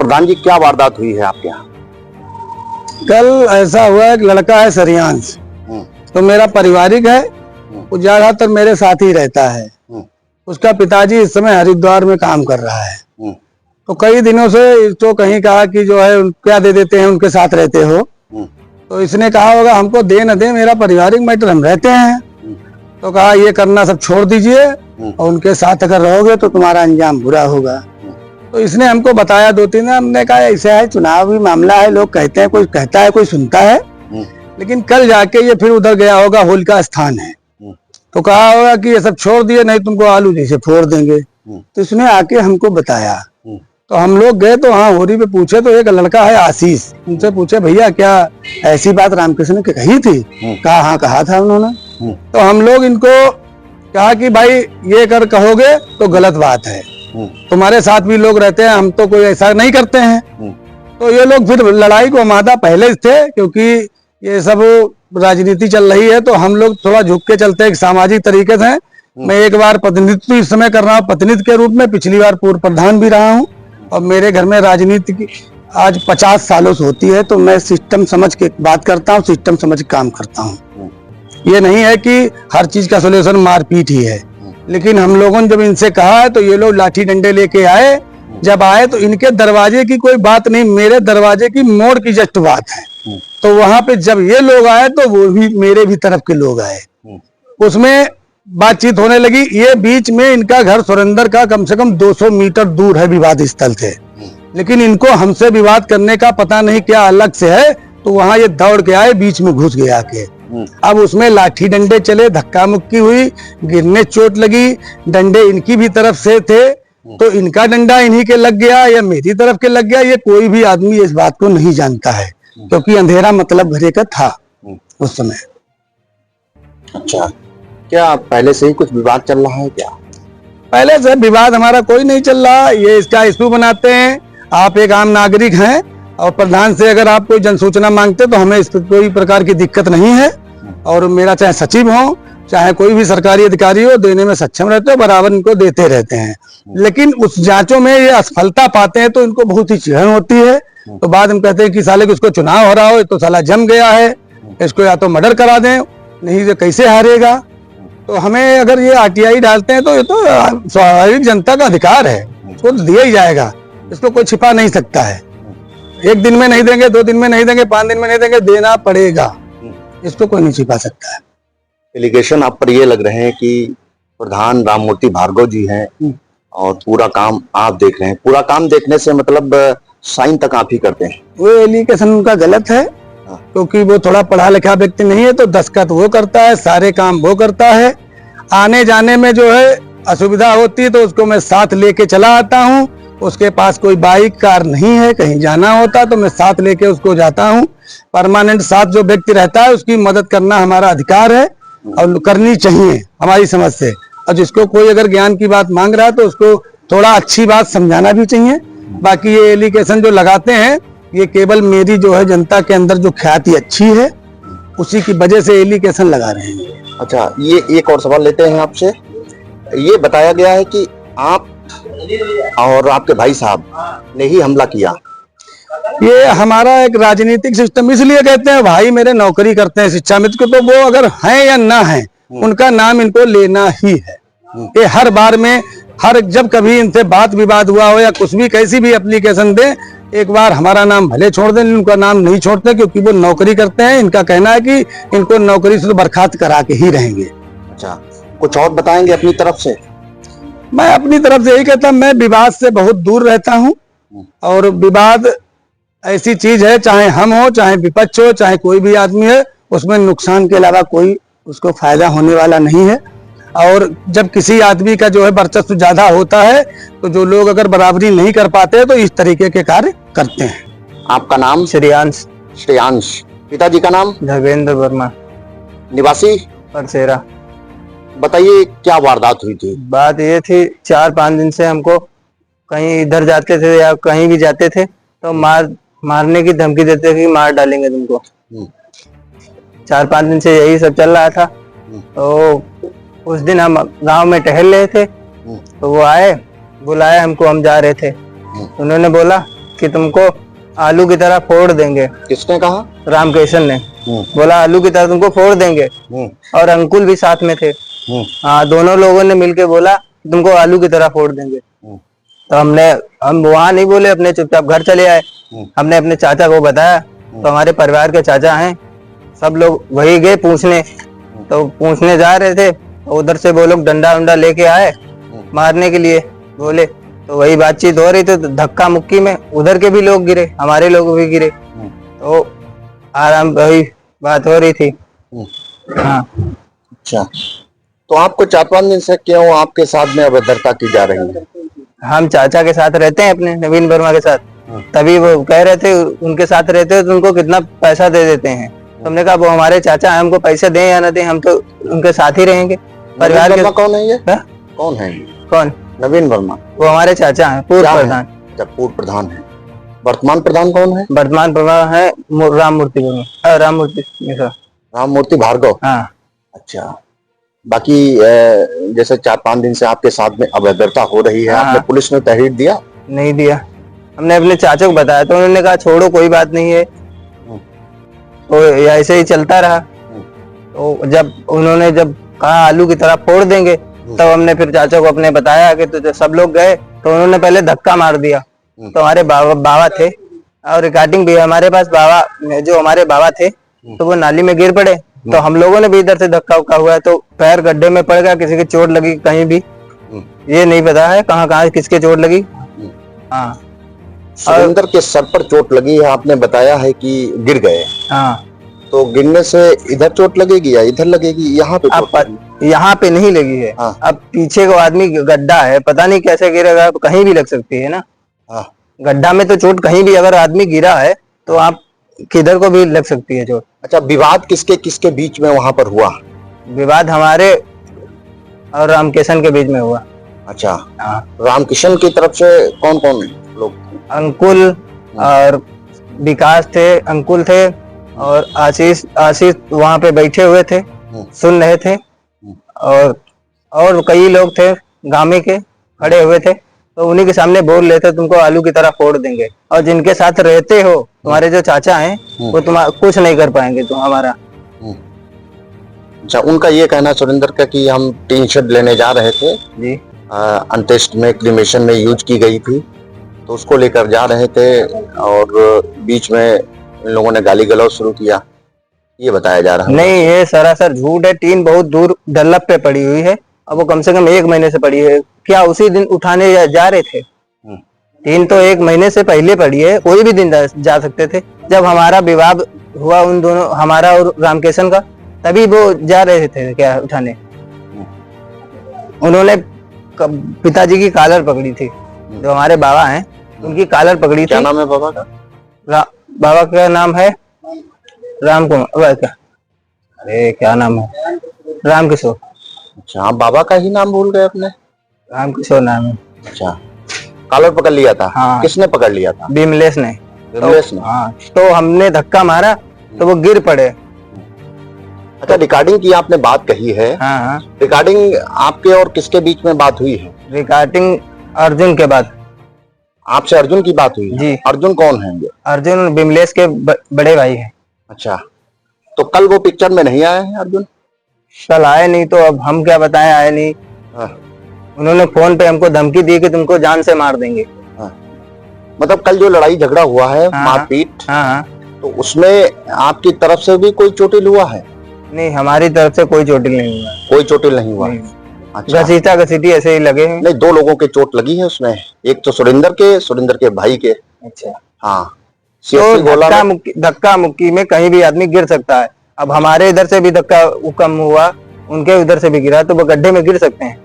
प्रधान जी, क्या वारदात हुई है आपके यहाँ? कल ऐसा हुआ, एक लड़का है सरियांश, तो मेरा पारिवारिक है, वो ज्यादातर मेरे साथ ही रहता है। उसका पिताजी इस समय हरिद्वार में काम कर रहा है, तो कई दिनों से तो कहीं कहा कि जो है क्या दे देते हैं, उनके साथ रहते हो, तो इसने कहा होगा हमको दे न दे, मेरा पारिवारिक मैटर, हम रहते हैं। तो कहा ये करना सब छोड़ दीजिए और उनके साथ अगर रहोगे तो तुम्हारा अंजाम बुरा होगा। तो इसने हमको बताया 2-3 दिन, हमने कहा ऐसा है, चुनावी मामला है, लोग कहते हैं, कोई कहता है कोई सुनता है, लेकिन कल जाके ये फिर उधर गया होगा, होलिका स्थान है, तो कहा होगा कि ये सब छोड़ दिए, नहीं तुमको आलू जैसे फोड़ देंगे। तो इसने आके हमको बताया, तो हम लोग गए तो हाँ होरी पे पूछे, तो एक लड़का है आशीष, उनसे पूछे भैया क्या ऐसी बात रामकृष्ण ने कही थी? कहा हाँ कहा था उन्होंने। तो हम लोग इनको कहा कि भाई ये कर कहोगे तो गलत बात है, तुम्हारे साथ भी लोग रहते हैं, हम तो कोई ऐसा नहीं करते हैं। तो ये लोग फिर लड़ाई को मादा पहले थे, क्योंकि ये सब राजनीति चल रही है, तो हम लोग थोड़ा झुक के चलते हैं, सामाजिक तरीके से। मैं एक बार प्रतिनिधित्व इस समय कर रहा हूँ प्रतिनिधि के रूप में, पिछली बार पूर्व प्रधान भी रहा हूँ, और मेरे घर में राजनीति की आज 50 सालों से होती है, तो मैं सिस्टम समझ के बात करता हूँ, सिस्टम समझ के काम करता हूँ। ये नहीं है कि हर चीज का सोल्यूशन मारपीट ही है, लेकिन हम लोगों ने जब इनसे कहा है तो ये लोग लाठी डंडे लेके आए। जब आए तो इनके दरवाजे की कोई बात नहीं, मेरे दरवाजे की मोड़ की जस्ट बात है। तो वहां पे जब ये लोग आए तो वो भी मेरे भी तरफ के लोग आए, उसमें बातचीत होने लगी। ये बीच में इनका घर सुरेंद्र का कम से कम 200 मीटर दूर है विवाद स्थल से, लेकिन इनको हमसे विवाद करने का पता नहीं क्या अलग से है, तो वहां ये दौड़ के आए, बीच में घुस गया के। अब उसमें लाठी डंडे चले, धक्का मुक्की हुई, गिरने चोट लगी, डंडे इनकी भी तरफ से थे, तो इनका डंडा इन्हीं के लग गया या मेरी तरफ के लग गया, ये कोई भी आदमी इस बात को नहीं जानता है, क्योंकि अंधेरा मतलब घरे का था उस समय। अच्छा, क्या पहले से ही कुछ विवाद चल रहा है क्या? पहले से विवाद हमारा कोई नहीं चल रहा, ये इसका इशू बनाते हैं। आप एक आम नागरिक हैं और प्रधान से अगर आप कोई जनसूचना मांगते तो हमें इस कोई प्रकार की दिक्कत नहीं है, और मेरा चाहे सचिव हो चाहे कोई भी सरकारी अधिकारी हो, देने में सक्षम रहते हो, बराबर इनको देते रहते हैं। लेकिन उस जांचों में ये असफलता पाते हैं तो इनको बहुत ही चिढ़न होती है, तो बाद में कहते हैं कि साले को इसको चुनाव हो रहा हो तो साला जम गया है, इसको या तो मर्डर करा दें, नहीं तो कैसे हारेगा। तो हमें अगर ये RTI डालते हैं तो ये तो स्वाभाविक जनता का अधिकार है, उसको तो दिया ही जाएगा, इसको कोई छिपा नहीं सकता है। 1 दिन में नहीं देंगे, 2 दिन में नहीं देंगे, 5 दिन में नहीं देंगे, देना पड़ेगा, इसको कोई नहीं छिपा सकता है। एलिगेशन आप पर ये लग रहे हैं कि प्रधान राममूर्ति भार्गव जी हैं और पूरा काम आप देख रहे हैं। पूरा काम देखने से मतलब साइन तक आप ही करते हैं? वो एलिगेशन उनका गलत है, क्योंकि वो थोड़ा पढ़ा लिखा व्यक्ति नहीं है, तो दस्तखत वो करता है, सारे काम वो करता है। आने जाने में जो है असुविधा होती है तो उसको मैं साथ लेके चला आता हूँ। उसके पास कोई बाइक कार नहीं है, कहीं जाना होता तो मैं साथ लेके उसको जाता हूँ। परमानेंट साथ जो व्यक्ति रहता है उसकी मदद करना हमारा अधिकार है और करनी चाहिए हमारी समझ से। और जिसको कोई अगर ज्ञान की बात मांग रहा है तो उसको थोड़ा अच्छी बात समझाना भी चाहिए। बाकी ये एलिगेशन जो लगाते हैं ये केवल मेरी जो है जनता के अंदर जो ख्याति अच्छी है उसी की वजह से एलिगेशन लगा रहे हैं। अच्छा, ये एक और सवाल लेते हैं आपसे। ये बताया गया है कि आप और आपके भाई साहब ने ही हमला किया। ये हमारा एक राजनीतिक सिस्टम इसलिए कहते हैं, भाई मेरे नौकरी करते हैं शिक्षा मित्र को, तो वो अगर हैं या ना हैं उनका नाम इनको लेना ही है। ये हर बार में जब कभी इनसे बात विवाद हुआ हो या कुछ भी कैसी भी एप्लीकेशन दे, एक बार हमारा नाम भले छोड़ दें, उनका नाम नहीं छोड़ते, क्योंकि वो नौकरी करते हैं। इनका कहना है कि इनको नौकरी से तो बर्खास्त करा के ही रहेंगे। अच्छा, कुछ और बताएंगे अपनी तरफ से? मैं अपनी तरफ से यही कहता हूं, मैं विवाद से बहुत दूर रहता हूं, और विवाद ऐसी चीज है, चाहे हम हो चाहे विपक्ष हो चाहे कोई भी आदमी है, उसमें नुकसान के अलावा कोई उसको फायदा होने वाला नहीं है। और जब किसी आदमी का जो है वर्चस्व ज्यादा होता है तो जो लोग अगर बराबरी नहीं कर पाते तो इस तरीके के कार्य करते हैं। आपका नाम? श्रेयांश। श्रेयांश। पिताजी का नाम? धर्मेंद्र वर्मा। निवासी? परसेरा। बताइए क्या वारदात हुई थी? बात ये थी, 4-5 दिन से हमको कहीं इधर जाते थे या कहीं भी जाते थे तो मारने की धमकी देते कि मार डालेंगे तुमको। 4-5 दिन से यही सब चल रहा था। तो उस दिन हम गांव में टहल रहे थे तो वो आए, बुलाया हमको, हम जा रहे थे। उन्होंने बोला कि तुमको आलू की तरह फोड़ देंगे। किसने कहा? रामकिशन ने बोला आलू की तरह तुमको फोड़ देंगे। और अंकुल भी साथ में थे। हाँ, दोनों लोगों ने मिलके बोला तुमको आलू की तरह फोड़ देंगे। तो हम वहां नहीं बोले, अपने चुपचाप घर चले आए। हमने अपने चाचा को बताया, तो हमारे परिवार के चाचा हैं, सब लोग वही गए पूछने। तो पूछने जा रहे थे, तो उधर से वो लोग डंडा उंडा लेके आए मारने के लिए बोले। तो वही बातचीत हो रही थी, तो धक्का मुक्की में उधर के भी लोग गिरे, हमारे लोग भी गिरे। तो आराम वही बात हो रही थी। हाँ। अच्छा, तो आपको 4-5 दिन से क्यों आपके साथ में अभद्रता की जा रही है? हम चाचा के साथ रहते हैं, अपने नवीन वर्मा के साथ। तभी वो कह रहे थे उनके साथ रहते हो तो उनको कितना पैसा दे देते हैं। तो हमने कहा वो हमारे चाचा हैं, हमको पैसे दें या ना दें, हम तो उनके साथ ही रहेंगे। परिवार के। कौन है ये? कौन है? कौन? नवीन वर्मा। वो हमारे चाचा हैं, पूर्व प्रधान। जब पूर्व प्रधान है। वर्तमान प्रधान कौन है? वर्तमान प्रधान है राम मूर्ति वर्मा, राम मूर्ति मिश्रा। राम मूर्ति भार्गव। हाँ। अच्छा, बाकी जैसे 4-5 दिन से आपके साथ में अभद्रता हो रही है, आपने पुलिस में तहरीर दिया? नहीं दिया, हमने अपने चाचा को बताया, तो उन्होंने कहा छोड़ो कोई बात नहीं है, तो ऐसे ही चलता रहा। तो जब उन्होंने कहा आलू की तरह फोड़ देंगे, तब हमने फिर चाचा को अपने बताया कि तो सब लोग गए, तो उन्होंने पहले धक्का मार दिया। तो हमारे बाबा थे और रिकॉर्डिंग भी है हमारे पास। बाबा जो हमारे बाबा थे, तो वो नाली में गिर पड़े। तो हम लोगों ने भी इधर से धक्का उक्का हुआ है, तो पैर गड्ढे में पड़ गया, किसी की चोट लगी कहीं भी, ये नहीं पता है कहाँ कहाँ किसके चोट लगी। हाँ, सुरेंद्र के सर पर चोट लगी है, आपने बताया है कि गिर गए। हाँ, तो गिरने से इधर चोट लगेगी या इधर लगेगी? यहाँ पे यहाँ पे नहीं लगी है। हाँ। अब पीछे को आदमी गड्ढा है, पता नहीं कैसे गिरेगा, कहीं भी लग सकती है ना। हाँ। गड्ढा में तो चोट कहीं भी अगर आदमी गिरा है तो आप किधर को भी लग सकती है चोट। अच्छा, विवाद किसके किसके बीच में वहां पर हुआ? विवाद हमारे और रामकिशन के बीच में हुआ। अच्छा। हाँ। रामकिशन की तरफ से कौन कौन लोग? अंकुल और विकास थे, अंकुल थे और आशीष वहां पे बैठे हुए थे, सुन रहे थे। और कई लोग थे गामे के खड़े हुए थे, तो उन्हीं के सामने बोल रहे थे तुमको आलू की तरह फोड़ देंगे, और जिनके साथ रहते हो तुम्हारे जो चाचा हैं, वो तुम्हारा कुछ नहीं कर पाएंगे तुम हमारा। अच्छा, उनका ये कहना सुरेंद्र का कि हम टीन शेड लेने जा रहे थे जी, अंत्येष्ट में क्रिमेशन में यूज की गई थी, तो उसको लेकर जा रहे थे और बीच में इन लोगों ने गाली गलौज शुरू किया, ये बताया जा रहा है। नहीं, ये सरासर झूठ है। टीन बहुत दूर डल्लप पे पड़ी हुई है, अब वो कम से कम 1 महीने से पड़ी है। क्या उसी दिन उठाने जा रहे थे? टीन तो 1 महीने से पहले पड़ी है, कोई भी दिन जा सकते थे। जब हमारा विवाद हुआ उन दोनों, हमारा और रामकिशन का, तभी वो जा रहे थे क्या उठाने। उन्होंने पिताजी की कॉलर पकड़ी थी, जो हमारे बाबा हैं उनकी कॉलर पकड़ी थी। क्या नाम है बाबा का? बाबा का नाम है राम कुमार, अरे क्या नाम है, रामकिशोर। अच्छा, आप बाबा का ही नाम भूल गए अपने? रामकिशोर नाम है। अच्छा, कॉलर पकड़ लिया था? हाँ। किसने पकड़ लिया था? विमलेश ने। विमलेश ने? हाँ, तो हमने धक्का मारा तो वो गिर पड़े। अच्छा, रिकॉर्डिंग की आपने बात कही है। हाँ। रिकॉर्डिंग आपके और किसके बीच में बात हुई है? रिकॉर्डिंग अर्जुन के बाद। आपसे अर्जुन की बात हुई है? जी। अर्जुन कौन है? अर्जुन विमलेश के बड़े भाई हैं। अच्छा, तो कल वो पिक्चर में नहीं आए हैं अर्जुन? कल आए नहीं, तो अब हम क्या बताएं, आए नहीं। हाँ। उन्होंने फोन पे हमको धमकी दी कि तुमको जान से मार देंगे। हाँ। मतलब कल जो लड़ाई झगड़ा हुआ है, मारपीट, हाँ, तो उसमें आपकी तरफ से भी कोई चोटिल हुआ है? नहीं, हमारी तरफ से कोई चोटिल नहीं हुआ। कोई चोटिल नहीं हुआ? अच्छा। घसीटी ऐसे ही लगे हैं। नहीं, 2 लोगों के चोट लगी है उसमें, एक तो सुरेंद्र के भाई के। अच्छा। हाँ, तो धक्का मुक्की में कहीं भी आदमी गिर सकता है। अब हमारे इधर से भी धक्का कम हुआ, उनके उधर से भी गिरा, तो वो गड्ढे में गिर सकते हैं।